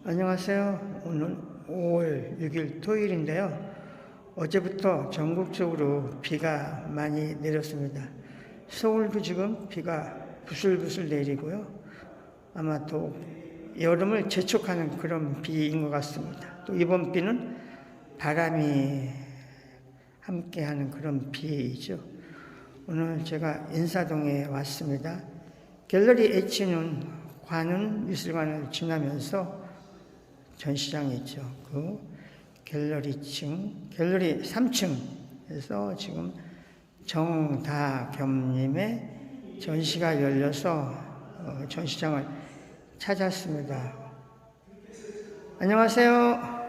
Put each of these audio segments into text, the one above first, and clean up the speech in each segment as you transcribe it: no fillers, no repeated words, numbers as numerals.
안녕하세요. 오늘 5월 6일 토요일인데요. 어제부터 전국적으로 비가 많이 내렸습니다. 서울도 지금 비가 부슬부슬 내리고요. 아마 또 여름을 재촉하는 그런 비인 것 같습니다. 또 이번 비는 바람이 함께하는 그런 비이죠. 오늘 제가 인사동에 왔습니다. 갤러리 H는 관훈 미술관을 지나면서 전시장이 있죠. 그 갤러리 3층에서 지금 정다겸님의 전시가 열려서 전시장을 찾았습니다. 안녕하세요. 안녕하세요.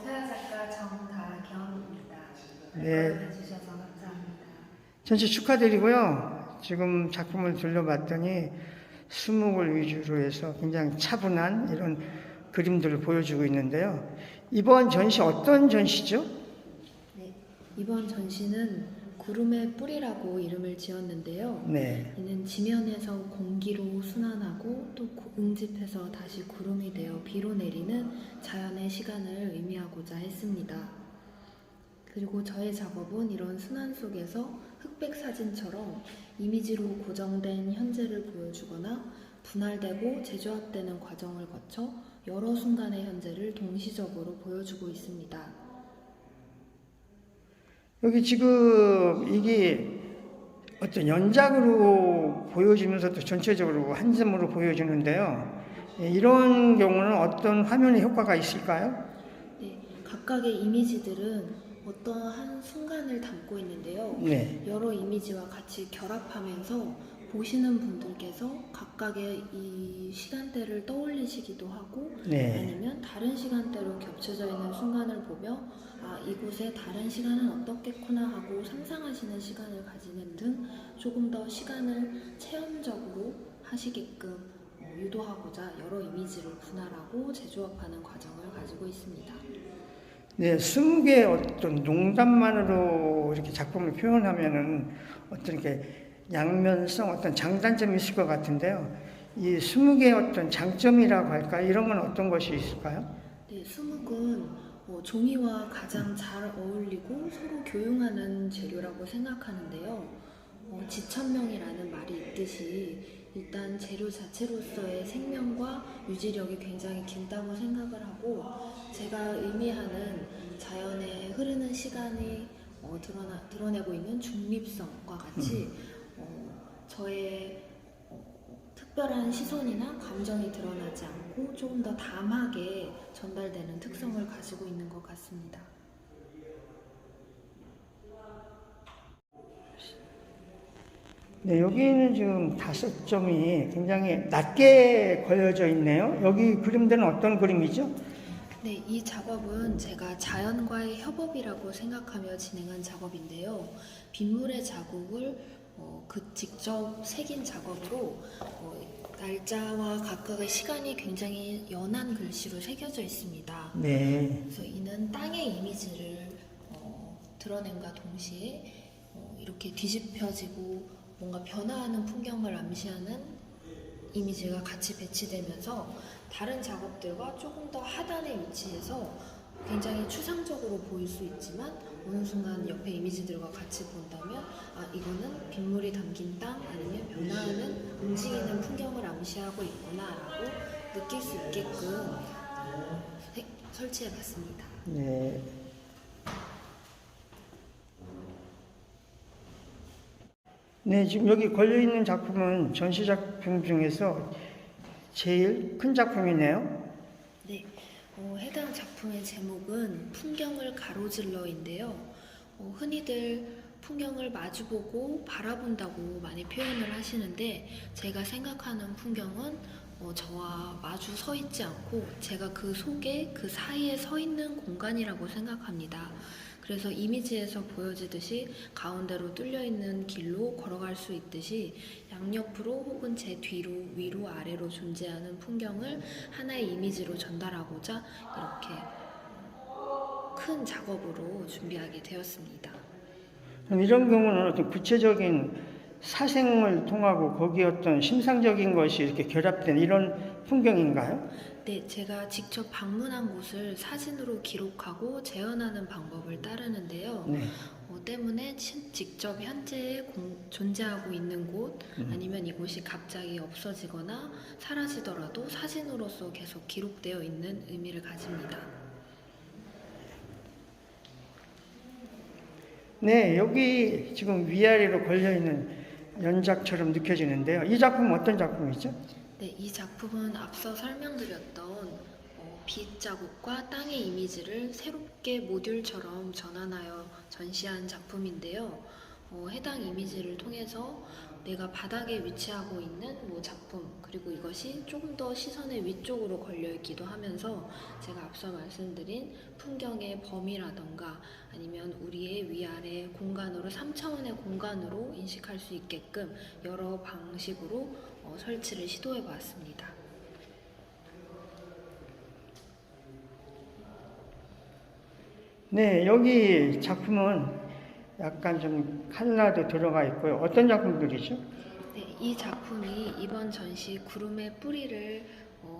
서예 작가 정다겸입니다. 네. 해주셔서 감사합니다. 전시 축하드리고요. 지금 작품을 둘러봤더니 수묵을 위주로 해서 굉장히 차분한 이런 그림들을 보여주고 있는데요. 이번 전시 어떤 전시죠? 네, 이번 전시는 구름의 뿌리라고 이름을 지었는데요. 네. 이는 지면에서 공기로 순환하고 또 응집해서 다시 구름이 되어 비로 내리는 자연의 시간을 의미하고자 했습니다. 그리고 저의 작업은 이런 순환 속에서 흑백 사진처럼 이미지로 고정된 현재를 보여주거나 분할되고 재조합되는 과정을 거쳐 여러 순간의 현재를 동시적으로 보여주고 있습니다. 여기 지금 이게 어떤 연작으로 보여지면서도 전체적으로 한 점으로 보여주는데요. 이런 경우는 어떤 화면의 효과가 있을까요? 네, 각각의 이미지들은 어떠한 순간을 담고 있는데요. 네. 여러 이미지와 같이 결합하면서 보시는 분들께서 각각의 이 시간대를 떠올리시기도 하고 네. 아니면 다른 시간대로 겹쳐져 있는 순간을 보며 이곳의 다른 시간은 어떻겠구나 하고 상상하시는 시간을 가지는 등 조금 더 시간을 체험적으로 하시게끔 유도하고자 여러 이미지를 분할하고 재조합하는 과정을 가지고 있습니다. 네, 20개의 어떤 농담만으로 이렇게 작품을 표현하면은 어떤 이렇게 양면성, 어떤 장단점이 있을 것 같은데요. 이 20개의 어떤 장점이라고 할까? 이런 건 어떤 것이 있을까요? 네, 수묵은 종이와 가장 잘 어울리고 서로 교용하는 재료라고 생각하는데요. 지천명이라는 말이 있듯이 일단 재료 자체로서의 생명과 유지력이 굉장히 길다고 생각을 하고 제가 의미하는 자연의 흐르는 시간이 드러내고 있는 중립성과 같이 저의 특별한 시선이나 감정이 드러나지 않고 조금 더 담하게 전달되는 특성을 가지고 있는 것 같습니다. 네, 여기는 지금 5점이 굉장히 낮게 걸려져 있네요. 여기 그림들은 어떤 그림이죠? 네, 이 작업은 제가 자연과의 협업이라고 생각하며 진행한 작업인데요. 빗물의 자국을 직접 새긴 작업으로 날짜와 각각의 시간이 굉장히 연한 글씨로 새겨져 있습니다. 네. 그래서 이는 땅의 이미지를 드러냄과 동시에 이렇게 뒤집혀지고 뭔가 변화하는 풍경을 암시하는 이미지가 같이 배치되면서 다른 작업들과 조금 더 하단에 위치해서 굉장히 추상적으로 보일 수 있지만 어느 순간 옆에 이미지들과 같이 본다면 이거는 빗물이 담긴 땅 아니면 변화하는 움직이는 풍경을 암시하고 있구나 라고 느낄 수 있게끔 설치해 봤습니다. 네. 네, 지금 여기 걸려있는 작품은 전시 작품 중에서 제일 큰 작품이네요. 네, 해당 작품의 제목은 풍경을 가로질러인데요. 흔히들 풍경을 마주보고 바라본다고 많이 표현을 하시는데 제가 생각하는 풍경은 저와 마주 서 있지 않고 제가 그 속에 그 사이에 서 있는 공간이라고 생각합니다. 그래서 이미지에서 보여지듯이 가운데로 뚫려 있는 길로 걸어갈 수 있듯이 양옆으로 혹은 제 뒤로 위로 아래로 존재하는 풍경을 하나의 이미지로 전달하고자 이렇게 큰 작업으로 준비하게 되었습니다. 그럼 이런 경우는 어떤 구체적인 사생을 통하고 거기에 어떤 심상적인 것이 이렇게 결합된 이런 풍경인가요? 네, 제가 직접 방문한 곳을 사진으로 기록하고 재현하는 방법을 따르는데요. 네. 때문에 직접 현재 존재하고 있는 곳 음. 아니면 이곳이 갑자기 없어지거나 사라지더라도 사진으로서 계속 기록되어 있는 의미를 가집니다. 네, 여기 지금 위아래로 걸려있는 연작처럼 느껴지는데요. 이 작품은 어떤 작품이죠? 네, 이 작품은 앞서 설명드렸던 빛 자국과 땅의 이미지를 새롭게 모듈처럼 전환하여 전시한 작품인데요. 해당 이미지를 통해서 내가 바닥에 위치하고 있는 작품, 그리고 이것이 조금 더 시선의 위쪽으로 걸려있기도 하면서 제가 앞서 말씀드린 풍경의 범위라던가 아니면 우리의 위아래 공간으로 3차원의 공간으로 인식할 수 있게끔 여러 방식으로 설치를 시도해 보았습니다. 네, 여기 작품은 약간 좀 칼라도 들어가 있고요. 어떤 작품들이죠? 네, 이 작품이 이번 전시 구름의 뿌리를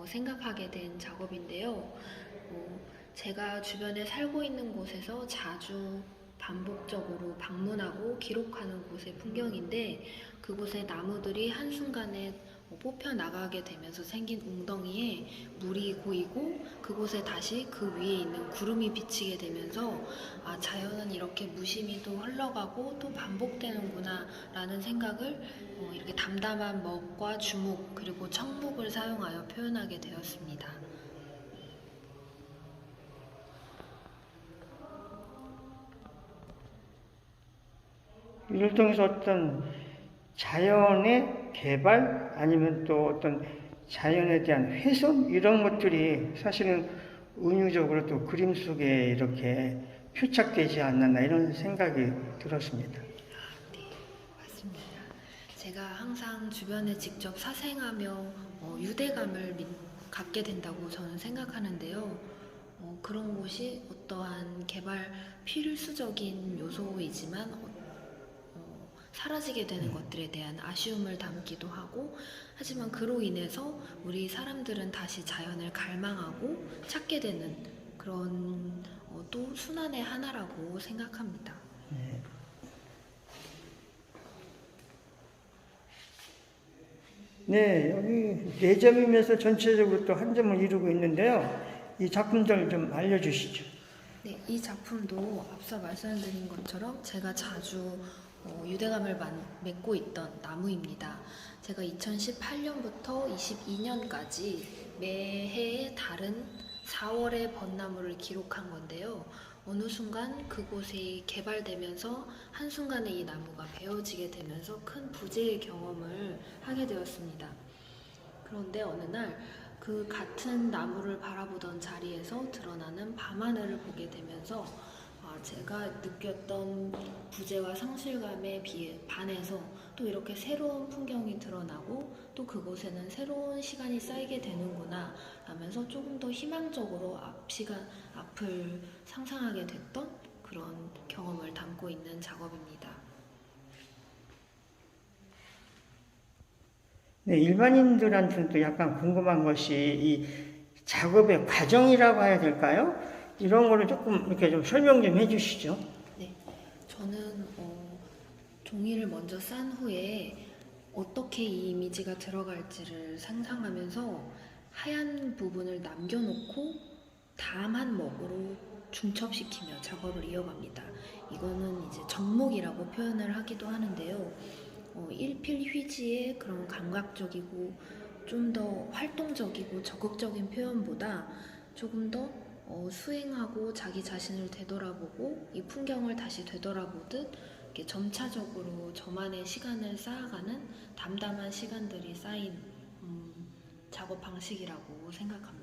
생각하게 된 작업인데요. 제가 주변에 살고 있는 곳에서 자주 반복적으로 방문하고 기록하는 곳의 풍경인데 그곳의 나무들이 한순간에 뽑혀 나가게 되면서 생긴 웅덩이에 물이 고이고 그곳에 다시 그 위에 있는 구름이 비치게 되면서 자연은 이렇게 무심히 또 흘러가고 또 반복되는구나 라는 생각을 이렇게 담담한 먹과 주묵 그리고 청묵을 사용하여 표현하게 되었습니다. 이를 통해서 어떤 자연의 개발 아니면 또 어떤 자연에 대한 훼손 이런 것들이 사실은 은유적으로 또 그림 속에 이렇게 표착되지 않았나 이런 생각이 들었습니다. 네, 맞습니다. 제가 항상 주변에 직접 사생하며 유대감을 갖게 된다고 저는 생각하는데요. 그런 곳이 어떠한 개발 필수적인 요소이지만 사라지게 되는 것들에 대한 아쉬움을 담기도 하고 하지만 그로 인해서 우리 사람들은 다시 자연을 갈망하고 찾게 되는 그런 또 순환의 하나라고 생각합니다. 네, 여기 4점이면서 전체적으로 또 한 점을 이루고 있는데요. 이 작품들 좀 알려주시죠. 네, 이 작품도 앞서 말씀드린 것처럼 제가 자주 유대감을 맺고 있던 나무입니다. 제가 2018년부터 22년까지 매해 다른 4월의 벚나무를 기록한 건데요. 어느 순간 그곳이 개발되면서 한순간에 이 나무가 베어지게 되면서 큰 부재의 경험을 하게 되었습니다. 그런데 어느 날 그 같은 나무를 바라보던 자리에서 드러나는 밤하늘을 보게 되면서 제가 느꼈던 부재와 상실감에 반해서 또 이렇게 새로운 풍경이 드러나고 또 그곳에는 새로운 시간이 쌓이게 되는구나 하면서 조금 더 희망적으로 앞을 상상하게 됐던 그런 경험을 담고 있는 작업입니다. 네, 일반인들한테는 또 약간 궁금한 것이 이 작업의 과정이라고 해야 될까요? 이런 거를 조금 이렇게 좀 설명 좀 해주시죠. 네, 저는 종이를 먼저 싼 후에 어떻게 이 이미지가 들어갈지를 상상하면서 하얀 부분을 남겨놓고 다음한 먹으로 중첩시키며 작업을 이어갑니다. 이거는 이제 접목이라고 표현을 하기도 하는데요. 일필휘지의 그런 감각적이고 좀 더 활동적이고 적극적인 표현보다 조금 더 수행하고 자기 자신을 되돌아보고 이 풍경을 다시 되돌아보듯 이렇게 점차적으로 저만의 시간을 쌓아가는 담담한 시간들이 쌓인 작업 방식이라고 생각합니다.